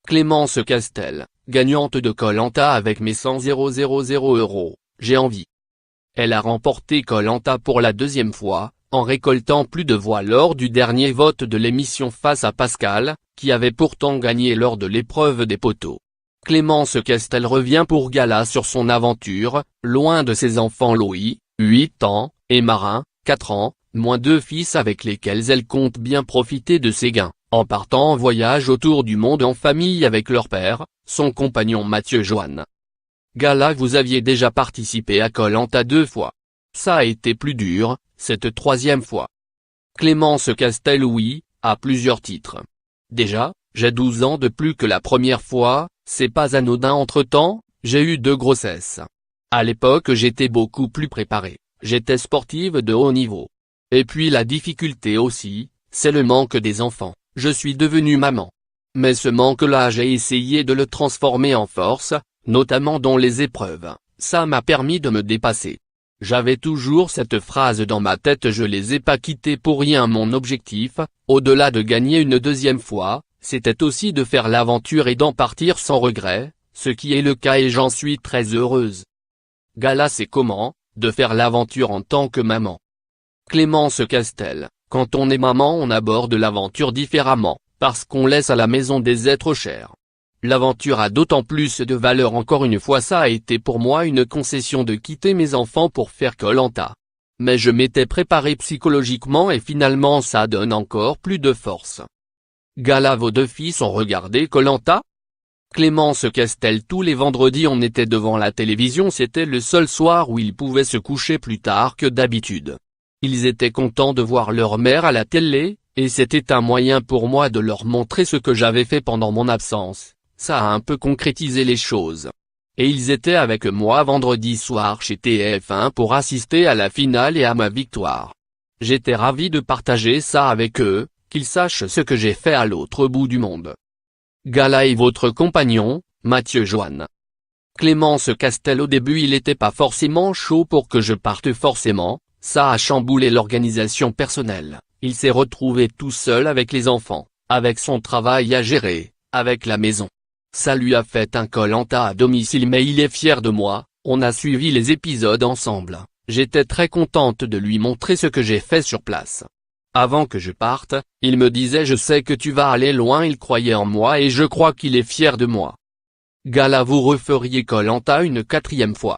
Clémence Castel, gagnante de Koh-Lanta avec mes 100 000 €, j'ai envie. Elle a remporté Koh-Lanta pour la deuxième fois, en récoltant plus de voix lors du dernier vote de l'émission face à Pascal, qui avait pourtant gagné lors de l'épreuve des poteaux. Clémence Castel revient pour gala sur son aventure, loin de ses enfants Louis, 8 ans, et Marin, 4 ans, moins 2 fils avec lesquels elle compte bien profiter de ses gains, en partant en voyage autour du monde en famille avec leur père, son compagnon Mathieu Joanne. Gala, vous aviez déjà participé à Koh-Lanta 2 fois. Ça a été plus dur, cette troisième fois. Clémence Castel, oui, à plusieurs titres. Déjà, j'ai 12 ans de plus que la première fois, c'est pas anodin. Entre-temps, j'ai eu 2 grossesses. À l'époque j'étais beaucoup plus préparée, j'étais sportive de haut niveau. Et puis la difficulté aussi, c'est le manque des enfants, je suis devenue maman. Mais ce manque-là j'ai essayé de le transformer en force, notamment dans les épreuves, ça m'a permis de me dépasser. J'avais toujours cette phrase dans ma tête, je les ai pas quittés pour rien. Mon objectif, au-delà de gagner une deuxième fois, c'était aussi de faire l'aventure et d'en partir sans regret, ce qui est le cas et j'en suis très heureuse. Gala, c'est comment, de faire l'aventure en tant que maman? Clémence Castel, quand on est maman on aborde l'aventure différemment, parce qu'on laisse à la maison des êtres chers. L'aventure a d'autant plus de valeur. Encore une fois, ça a été pour moi une concession de quitter mes enfants pour faire Koh-Lanta. Mais je m'étais préparé psychologiquement et finalement ça donne encore plus de force. Gala, vos 2 fils ont regardé Koh-Lanta? Clémence Castel, tous les vendredis on était devant la télévision, c'était le seul soir où ils pouvaient se coucher plus tard que d'habitude. Ils étaient contents de voir leur mère à la télé, et c'était un moyen pour moi de leur montrer ce que j'avais fait pendant mon absence. Ça a un peu concrétisé les choses. Et ils étaient avec moi vendredi soir chez TF1 pour assister à la finale et à ma victoire. J'étais ravi de partager ça avec eux, qu'ils sachent ce que j'ai fait à l'autre bout du monde. Gala, et votre compagnon, Mathieu Joanne? Clémence Castel, au début il était pas forcément chaud pour que je parte forcément, ça a chamboulé l'organisation personnelle, il s'est retrouvé tout seul avec les enfants, avec son travail à gérer, avec la maison. Ça lui a fait un Koh-Lanta à domicile mais il est fier de moi, on a suivi les épisodes ensemble, j'étais très contente de lui montrer ce que j'ai fait sur place. Avant que je parte, il me disait je sais que tu vas aller loin, il croyait en moi et je crois qu'il est fier de moi. Gala, vous referiez Koh-Lanta une 4e fois?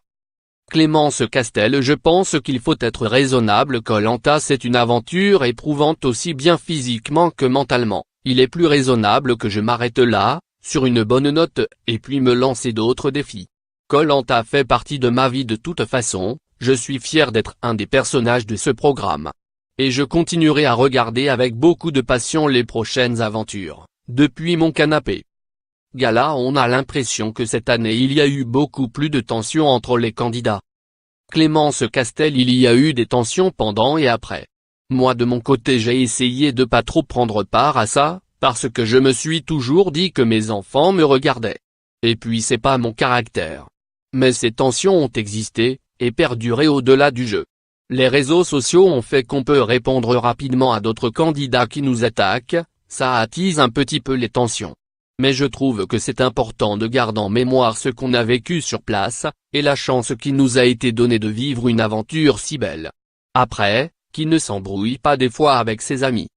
Clémence Castel, je pense qu'il faut être raisonnable. Koh-Lanta c'est une aventure éprouvante aussi bien physiquement que mentalement, il est plus raisonnable que je m'arrête là, sur une bonne note, et puis me lancer d'autres défis. Koh-Lanta fait partie de ma vie de toute façon, je suis fier d'être un des personnages de ce programme. Et je continuerai à regarder avec beaucoup de passion les prochaines aventures, depuis mon canapé. Gala, on a l'impression que cette année il y a eu beaucoup plus de tensions entre les candidats. Clémence Castel, il y a eu des tensions pendant et après. Moi de mon côté j'ai essayé de pas trop prendre part à ça, parce que je me suis toujours dit que mes enfants me regardaient. Et puis c'est pas mon caractère. Mais ces tensions ont existé, et perduré au-delà du jeu. Les réseaux sociaux ont fait qu'on peut répondre rapidement à d'autres candidats qui nous attaquent, ça attise un petit peu les tensions. Mais je trouve que c'est important de garder en mémoire ce qu'on a vécu sur place, et la chance qui nous a été donnée de vivre une aventure si belle. Après, qui ne s'embrouille pas des fois avec ses amis.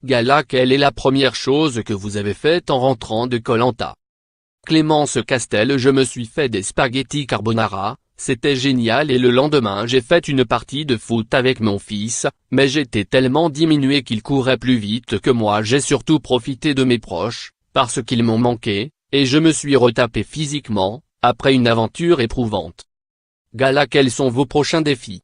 Gala, quelle est la première chose que vous avez faite en rentrant de Koh-Lanta? Clémence Castel, je me suis fait des spaghettis carbonara, c'était génial et le lendemain j'ai fait une partie de foot avec mon fils, mais j'étais tellement diminué qu'il courait plus vite que moi. J'ai surtout profité de mes proches, parce qu'ils m'ont manqué, et je me suis retapé physiquement, après une aventure éprouvante. Gala, quels sont vos prochains défis?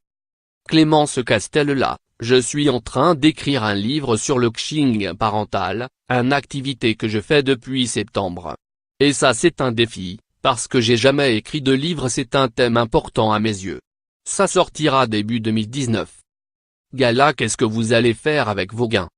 Clémence Castel, là, je suis en train d'écrire un livre sur le coaching parental, une activité que je fais depuis septembre. Et ça c'est un défi, parce que j'ai jamais écrit de livre, c'est un thème important à mes yeux. Ça sortira début 2019. Gala, qu'est-ce que vous allez faire avec vos gains?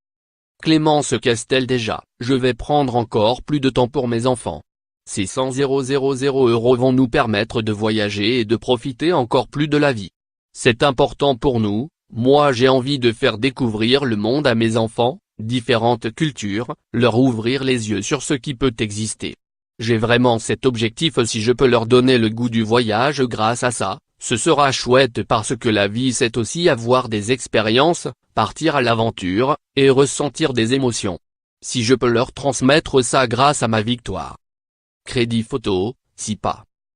Clémence Castel, déjà, je vais prendre encore plus de temps pour mes enfants. Ces 100 000 € vont nous permettre de voyager et de profiter encore plus de la vie. C'est important pour nous, moi j'ai envie de faire découvrir le monde à mes enfants, différentes cultures, leur ouvrir les yeux sur ce qui peut exister. J'ai vraiment cet objectif. Si je peux leur donner le goût du voyage grâce à ça, ce sera chouette, parce que la vie c'est aussi avoir des expériences, partir à l'aventure, et ressentir des émotions. Si je peux leur transmettre ça grâce à ma victoire. Crédit photo, SIPA.